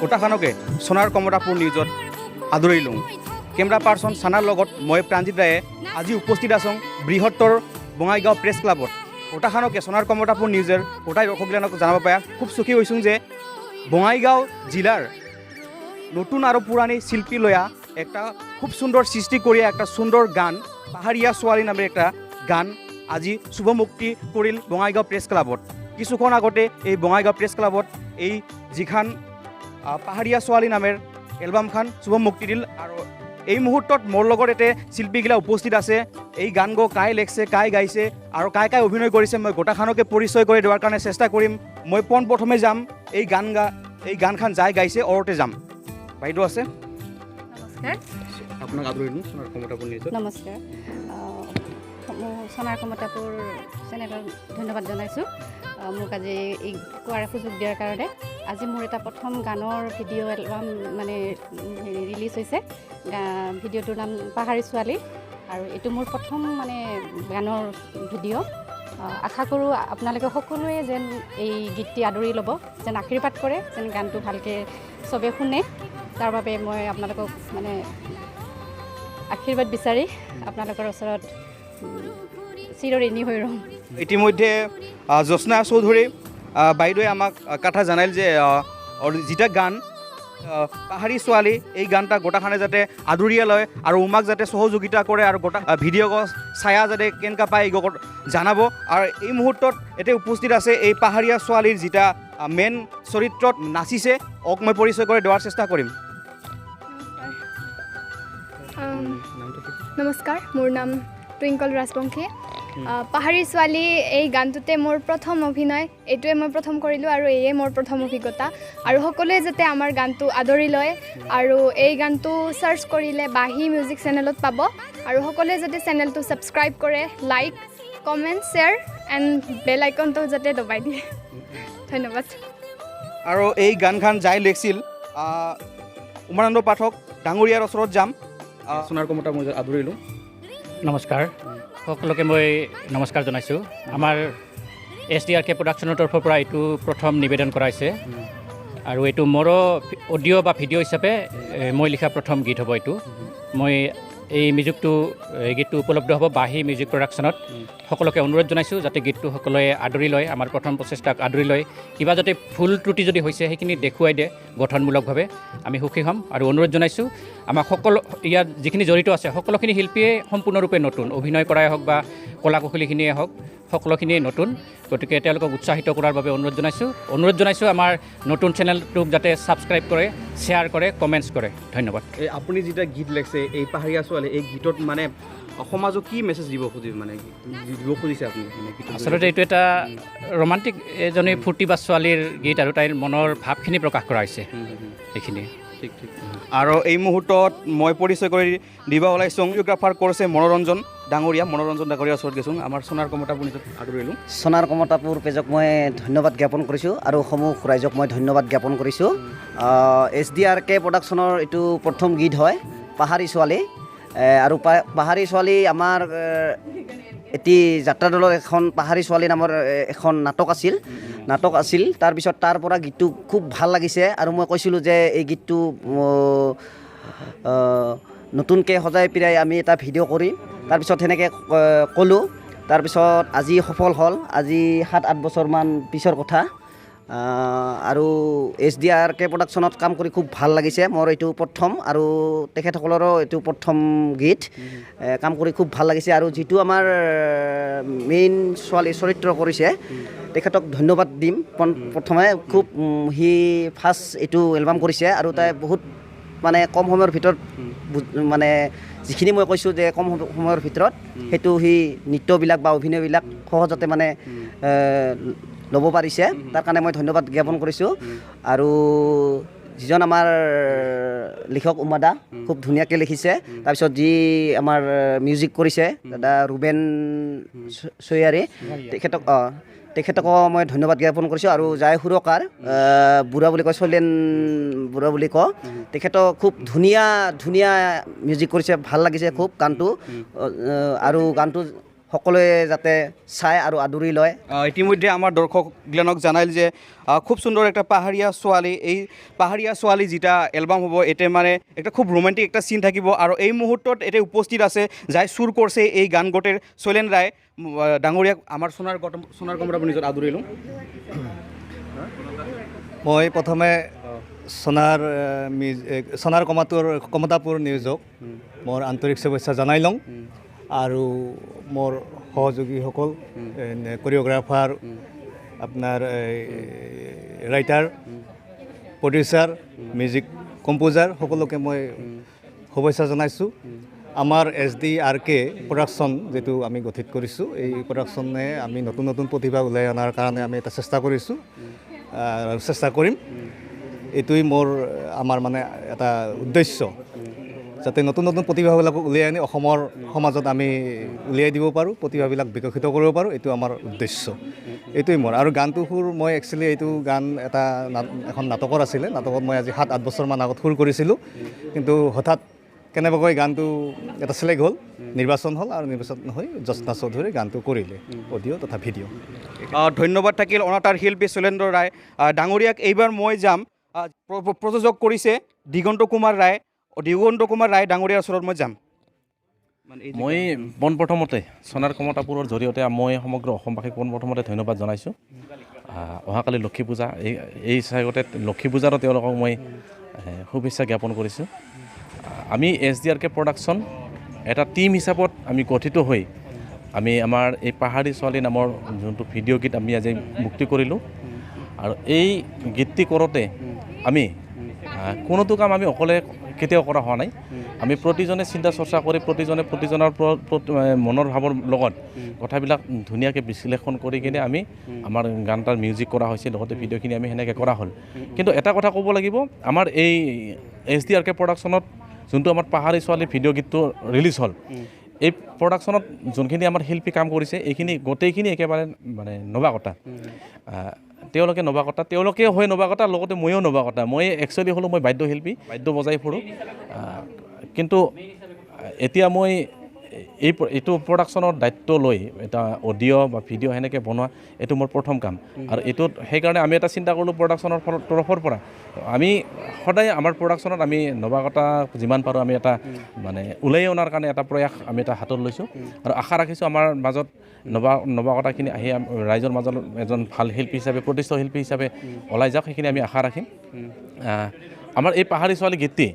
গোটাখানকে সোনাৰ কমতাপুৰ নিউজত আদৰি লওঁ কেমেৰা পাৰ্চন চানাৰ লগত মই প্ৰাঞ্জিত ৰায়ে আজি উপস্থিত আছোঁ বৃহত্তৰ বঙাইগাঁও প্ৰেছ ক্লাবত গোটাখানকে সোনাৰ কমতাপুৰ নিউজৰ গোটাই দৰ্শকবিলাকক জনাব পাৰে খুব সুখী হৈছোঁ যে বঙাইগাঁও জিলাৰ নতুন আৰু পুৰণি শিল্পী লয়া একটা খুব সুন্দৰ সৃষ্টি কৰিয়া একটা সুন্দৰ গান পাহাড়িয়া ছোৱালী নামের একটা গান আজি শুভ মুক্তি করিল বঙাইগাঁও প্রেস ক্লাবত কিছুক্ষণ আগতে এই বঙাইগাঁও প্রেস ক্লাবত এই যিখান পাহাড়িয়া ছোৱালী নামের এলবামখান শুভ মুক্তি দিল আর এই মুহূর্তত মোর লগত এতে শিল্পীগিলা উপস্থিত আছে এই গান কাই লেখছে কাই গাইছে আর কাই অভিনয় করেছে মই গোটাখানকে পরিচয় করে দেওয়ার কারণে চেষ্টা করিম মই প্রথমে যাম এই গানখান যাই গাইছে অৰতে যাম বাইদেউ আছে আপোনাক আদৰি দিওঁ সোণাৰ কমতাপুৰ নিউজত নমস্কাৰ সোণাৰ কমতাপুৰ চেনেলত ধন্যবাদ জনাইছোঁ মোক আজি এই কোৱাৰ সুযোগ দিয়াৰ কাৰণে আজি মোৰ এটা প্ৰথম গানৰ ভিডিঅ' এলবাম মানে ৰিলিজ হৈছে ভিডিঅ'টোৰ নাম পাহাৰী ছোৱালী আৰু এইটো মোৰ প্ৰথম মানে গানৰ ভিডিঅ' আশা কৰোঁ আপোনালোকে সকলোৱে যেন এই গীতটি আদৰি ল'ব যেন আশীৰ্বাদ কৰে যেন গানটো ভালকৈ চবে শুনে তাৰ বাবে মই আপোনালোকক মানে আশীৰ্বাদ বিচাৰি আপোনালোকৰ ওচৰত চিৰঋণী হৈ ৰ'ম ইতিমধ্যে জ্যোৎস্না চৌধুৰী বাইদেৱে আমাক কথা জানাইল যে যেটা গান পাহাৰী ছোৱালী এই গানটা গোটাখানে যাতে আদৰিয়া লয় আৰু উমাক যাতে সহযোগিতা কৰে আৰু গোটা ভিডিঅ' ছায়া যাতে কেনেকুৱা পায় এই জানাব আৰু এই মুহূৰ্তত এতিয়া উপস্থিত আছে এই পাহাৰীয়া ছোৱালীৰ যেটা মেইন চৰিত্ৰত নাচিছে মই পৰিচয় কৰি দেওয়াৰ চেষ্টা কৰিম নমস্কাৰ মোৰ নাম টুইংকল ৰাজবংশী পাহাৰী ছোৱালী এই গানটোতে মোৰ প্ৰথম অভিনয় এইটোৱে মই প্ৰথম কৰিলোঁ আৰু এয়ে মোৰ প্ৰথম অভিজ্ঞতা আৰু সকলোৱে যাতে আমাৰ গানটো আদৰি লয় আৰু এই গানটো চাৰ্চ কৰিলে বাঁহী মিউজিক চেনেলত পাব আৰু সকলোৱে যাতে চেনেলটো ছাবস্ক্ৰাইব কৰে লাইক কমেণ্ট শ্বেয়াৰ এণ্ড বেল আইকনটো যাতে দবাই দিয়ে ধন্যবাদ আৰু এই গানখান যাই লেখিছিল উমানন্দ পাঠক ডাঙৰীয়াৰ ওচৰত যাম সোণাৰ কমতাপুৰ নিউজত আদৰিলোঁ নমস্কাৰ সকলোকে মই নমস্কাৰ জনাইছোঁ আমাৰ SDRK প্ৰডাকশ্যনৰ তৰফৰ পৰা এইটো প্ৰথম নিবেদন কৰাইছে আৰু এইটো মোৰো অডিঅ' বা ভিডিঅ' হিচাপে মই লিখা প্ৰথম গীত হ'ব এইটো মই এই গীতটো উপলব্ধ হ'ব বাঁহী মিউজিক প্ৰডাকশ্যনত সকলোকে অনুৰোধ জনাইছোঁ যাতে গীতটো সকলোৱে আদৰি লয় আমাৰ প্ৰথম প্ৰচেষ্টাক আদৰি লয় কিবা যাতে ভুল ত্ৰুটি যদি হৈছে সেইখিনি দেখুৱাই দিয়ে গঠনমূলকভাৱে আমি সুখী হ'ম আৰু অনুৰোধ জনাইছোঁ আমাক ইয়াত যিখিনি জড়িত আছে সকলোখিনি শিল্পীয়ে সম্পূৰ্ণৰূপে নতুন অভিনয় কৰাই হওক বা কলা কুশলীখিনিয়ে হওক সকলোখিনিয়ে নতুন গতিকে তেওঁলোকক উৎসাহিত কৰাৰ বাবে অনুৰোধ জনাইছোঁ আমাৰ নতুন চেনেলটোক যাতে ছাবস্ক্ৰাইব কৰে শ্বেয়াৰ কৰে কমেণ্টছ কৰে ধন্যবাদ এই আপুনি যেতিয়া গীত লেখিছে এই পাহাৰীয়া ছোৱালী এই গীতত মানে সমাজক কি মেছেজ দিব খুজিছে আপুনি আচলতে এইটো এটা ৰোমান্টিক এজনী ফূৰ্তি বা ছোৱালীৰ গীত আৰু তাইৰ মনৰ ভাৱখিনি প্ৰকাশ কৰা হৈছে এইখিনি ঠিক আৰু এই মুহূৰ্তত মই পৰিচয় কৰি দিব ওলাইছোঁ কোৰিঅ'গ্ৰাফাৰ কৰিছে মনোৰঞ্জন ডাঙৰীয়াৰ ওচৰত গৈছোঁ আমাৰ সোণাৰ কমতাপুৰ নিউজত আদৰিলোঁ সোণাৰ কমতাপুৰ পেজক মই ধন্যবাদ জ্ঞাপন কৰিছোঁ আৰু সমূহ ৰাইজক মই ধন্যবাদ জ্ঞাপন কৰিছোঁ SDRK প্ৰডাকশ্যনৰ এইটো প্ৰথম গীত হয় পাহাৰী ছোৱালী আৰু পাহাৰী ছোৱালী আমাৰ এটি যাত্ৰা দলৰ এখন পাহাৰী ছোৱালী নামৰ এখন নাটক আছিল তাৰপিছত তাৰ পৰা গীতটো খুব ভাল লাগিছে আৰু মই কৈছিলোঁ যে এই গীতটো নতুনকৈ সজাই পিৰাই আমি এটা ভিডিঅ' কৰিম তাৰপিছত সেনেকৈ ক'লোঁ তাৰপিছত আজি সফল হ'ল আজি 7-8 বছৰমান পিছৰ কথা আৰু SDRK প্ৰডাকশ্যনত কাম কৰি খুব ভাল লাগিছে মোৰ এইটো প্ৰথম আৰু তেখেতসকলৰো এইটো প্ৰথম গীত কাম কৰি খুব ভাল লাগিছে আৰু যিটো আমাৰ মেইন ছোৱালী চৰিত্ৰ কৰিছে তেখেতক ধন্যবাদ দিম প্ৰথমে খুব সি ফাৰ্ষ্ট এইটো এলবাম কৰিছে আৰু তাই বহুত মানে কম সময়ৰ ভিতৰত মানে যিখিনি মই কৈছোঁ যে কম সময়ৰ ভিতৰত সেইটো সি নৃত্যবিলাক বা অভিনয়বিলাক সহজতে মানে ল'ব পাৰিছে তাৰ কাৰণে মই ধন্যবাদ জ্ঞাপন কৰিছোঁ আৰু যিজন আমাৰ লিখক উমাদা খুব ধুনীয়াকৈ লিখিছে তাৰপিছত যি আমাৰ মিউজিক কৰিছে দাদা ৰুবেন চৈয়াৰী তেখেতকো মই ধন্যবাদ জ্ঞাপন কৰিছোঁ আৰু জাই সুৰকাৰ বুঢ়া বুলি কয় চলেন বুঢ়া বুলি কওঁ তেখেতক খুব ধুনীয়া মিউজিক কৰিছে ভাল লাগিছে খুব গানটো আৰু গানটো সকলোৱে যাতে চায় আৰু আদৰি লয়। ইতিমধ্যে আমাৰ দৰ্শকগিলানক জানাইল যে খুব সুন্দৰ একটা পাহাড়িয়া ছোৱালী, এই পাহাড়িয়া ছোৱালী যেটা এলবাম হ'ব এতে মানে একটা খুব রোমান্টিক একটা সিন থাকিব আর এই মুহূর্তত এতে উপস্থিত আছে যাই সুর করছে এই গান গোটের শৈলেন রায় ডাঙরিয়াক আমার সোনার কমরা নিজত আদৰি লওঁ। মই প্ৰথমে সোণাৰ কমতাপুৰ নিউজক মোৰ আন্তৰিক শুভেচ্ছা জনাই লওঁ আৰু মোৰ সহযোগীসকল কোৰিঅ'গ্ৰাফাৰ আপোনাৰ ৰাইটাৰ প্ৰডিউচাৰ মিউজিক কম্প'জাৰ সকলোকে মই শুভেচ্ছা জনাইছোঁ। আমাৰ SDRK প্ৰডাকশ্যন যিটো আমি গঠিত কৰিছোঁ, এই প্ৰডাকশ্যনে আমি নতুন নতুন প্ৰতিভা ওলাই অনাৰ কাৰণে আমি এটা চেষ্টা কৰিছোঁ, চেষ্টা কৰিম। এইটোৱেই আমাৰ মানে এটা উদ্দেশ্য, যাতে নতুন নতুন প্ৰতিভাবিলাকক উলিয়াই আনি অসমৰ সমাজত আমি উলিয়াই দিব পাৰোঁ, প্ৰতিভাবিলাক বিকশিত কৰিব পাৰোঁ। এইটো আমাৰ উদ্দেশ্য, এইটোৱেই মোৰ। আৰু গানটো সুৰ মই একচুৱেলি এইটো গান এখন নাটকৰ আছিলে, নাটকত মই আজি 7-8 বছৰমান আগত সুৰ কৰিছিলোঁ, কিন্তু হঠাৎ কেনেবাকৈ গানটো এটা চিলেক্ট হ'ল, নিৰ্বাচন হ'ল আৰু নিৰ্বাচন হৈ জ্যোৎস্না চৌধুৰীয়ে গানটো কৰিলে, অডিঅ' তথা ভিডিঅ'। ধন্যবাদ থাকিল অনাতাঁৰ শিল্পী শৈলেন্দ্ৰ ৰায় ডাঙৰীয়াক। এইবাৰ মই যাম, প্ৰযোজক কৰিছে দিগন্ত কুমাৰ ৰায় ডাঙৰীয়াৰ ওচৰত মই যাম। মই পোনপ্ৰথমতে সোণাৰ কমতাপুৰৰ জৰিয়তে মই সমগ্ৰ অসমবাসীক পোনপ্ৰথমতে ধন্যবাদ জনাইছোঁ। অহাকালি লক্ষী পূজা, এই চাইগতে লক্ষী পূজাৰো তেওঁলোকক মই শুভেচ্ছা জ্ঞাপন কৰিছোঁ। আমি SDRK প্ৰডাকশ্যন এটা টিম হিচাপত আমি গঠিত হৈ আমি আমাৰ এই পাহাৰী ছোৱালী নামৰ যোনটো ভিডিঅ' গীত আমি আজি মুক্তি কৰিলোঁ। আৰু এই গীতটি কৰোঁতে আমি কোনোটো কাম আমি অকলে কেতিয়াও কৰা হোৱা নাই। আমি প্ৰতিজনে চিন্তা চৰ্চা কৰি প্ৰতিজনৰ মনৰ ভাৱৰ লগত কথাবিলাক ধুনীয়াকৈ বিশ্লেষণ কৰি কিনে আমি আমাৰ গান তাৰ মিউজিক কৰা হৈছে, লগতে ভিডিঅ'খিনি আমি সেনেকৈ কৰা হ'ল। কিন্তু এটা কথা ক'ব লাগিব, আমাৰ এই SDRK প্ৰডাকশ্যনত যোনটো আমাৰ পাহাৰী ছোৱালী ভিডিঅ' গীতটো ৰিলিজ হ'ল, এই প্ৰডাকশ্যনত যোনখিনি আমাৰ শিল্পী কাম কৰিছে এইখিনি গোটেইখিনি একেবাৰে মানে নৱাগতা। তেওঁলোকে হয় নৱাগতা, লগতে ময়ো নৱাগতা। মই একচুৱেলি হ'লোঁ মই বাদ্যশিল্পী, বাদ্য বজাই ফুৰোঁ। কিন্তু এতিয়া মই এইটো প্ৰডাকশ্যনৰ দায়িত্ব লৈ এটা অডিঅ' বা ভিডিঅ' সেনেকৈ বনোৱা এইটো মোৰ প্ৰথম কাম। আৰু এইটোত সেইকাৰণে আমি এটা চিন্তা কৰিলোঁ প্ৰডাকশ্যনৰ তৰফৰ পৰা আমি সদায় আমাৰ প্ৰডাকশ্যনত আমি নৱাগতা যিমান পাৰোঁ আমি এটা মানে ওলাই অনাৰ কাৰণে এটা প্ৰয়াস আমি এটা হাতত লৈছোঁ। আৰু আশা ৰাখিছোঁ আমাৰ মাজত নৱাগতাখিনি আহি ৰাইজৰ মাজত এজন ভাল শিল্পী হিচাপে, প্ৰতিষ্ঠিত শিল্পী হিচাপে ওলাই যাওক, সেইখিনি আমি আশা ৰাখিম। আমাৰ এই পাহাৰী ছোৱালী গীতটি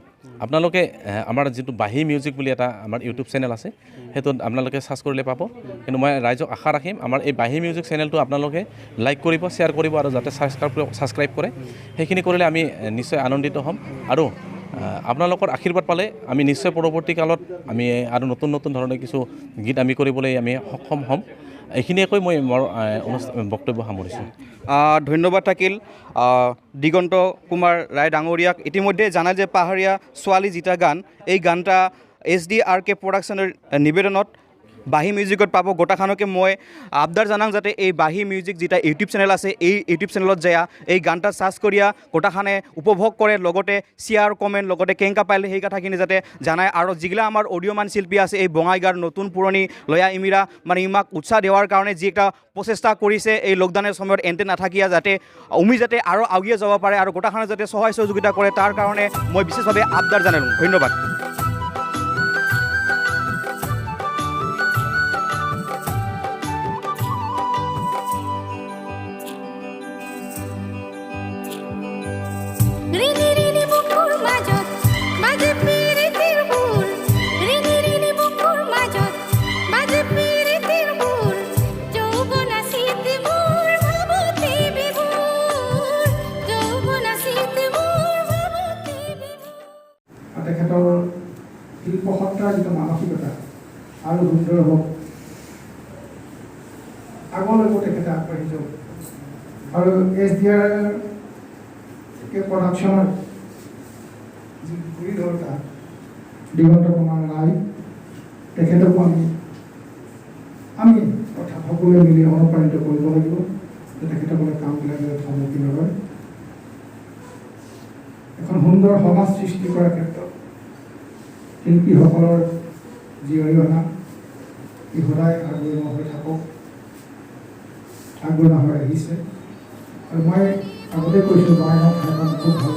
আপোনালোকে আমাৰ যিটো বাঁহী মিউজিক বুলি এটা আমাৰ ইউটিউব চেনেল আছে, সেইটোত আপোনালোকে চাৰ্চ কৰিলে পাব। কিন্তু মই ৰাইজক আশা ৰাখিম আমাৰ এই বাঁহী মিউজিক চেনেলটো আপোনালোকে লাইক কৰিব, শ্বেয়াৰ কৰিব আৰু যাতে ছাবস্ক্ৰাইব কৰে। সেইখিনি কৰিলে আমি নিশ্চয় আনন্দিত হ'ম। আৰু আপোনালোকৰ আশীৰ্বাদ পালে আমি নিশ্চয় পৰৱৰ্তী কালত আমি আৰু নতুন নতুন ধৰণৰ কিছু গীত আমি কৰিবলৈ আমি সক্ষম হ'ম। এইখিনিয়ে কৈ মই মোৰ বক্তব্য সামৰিছোঁ। ধন্যবাদ থাকিল দিগন্ত কুমাৰ ৰায় ডাঙৰীয়াক। ইতিমধ্যে জানা যে পাহাৰীয়া ছোৱালী যেটা গান, এই গানটা SDRK প্ৰডাকশ্যনৰ নিবেদনত বাঁহী মিউজিকত পাব। গোটাখানকে মই আবদাৰ জানাং যাতে এই বাঁহী মিউজিক যেটা ইউটিউব চেনেল আছে, এই ইউটিউব চেনেলত যায় এই গানটা চাৰ্চ কৰিয়া গোটাখানে উপভোগ কৰে, লগতে শ্বেয়াৰ কমেণ্ট লগতে কেংকা পাইলে সেই কথাখিনি যাতে জানায়। আৰু যিগিলা আমাৰ অডিঅ'মান শিল্পী আছে এই বঙাইগাঁৱৰ নতুন পুৰণি লয়া ইমিৰা মানে ইমাক উৎসাহ দেৱাৰ কাৰণে যি এটা প্ৰচেষ্টা কৰিছে এই লকডাউনৰ সময়ত এন্তে নাথাকিয়া যাতে যাতে আৰু আগুৱাই যাব পাৰে আৰু গোটাখানে যাতে সহায় সহযোগিতা কৰে, তাৰ কাৰণে মই বিশেষভাৱে আবদাৰ জনালোঁ। ধন্যবাদ। তেখেতৰ শিল্পসত্তাৰ যিটো মানসিকতা আৰু সুন্দৰ হওক, আগলৈকো তেখেতে আগবাঢ়ি যাওক। আৰু SDRK প্ৰডাকশ্যনৰ যি গুৰিধৰ্তা দিগন্ত কুমাৰ ৰায়, তেখেতকো আমি অৰ্থাৎ সকলোৱে মিলি অনুপ্ৰাণিত কৰিব লাগিব যে তেখেতসকলে কামবিলাক সন্মুখীন হয়। এখন সুন্দৰ সমাজ সৃষ্টি কৰাৰ ক্ষেত্ৰত শিল্পীসকলৰ যি অৰিহণা ই সদায় আগৰণুৱা হৈ থাকক, আগৰণুৱা হৈ আহিছে। আৰু মই আগতে কৈছোঁ বঙাইগাঁও ঠাইখন খুব ভাল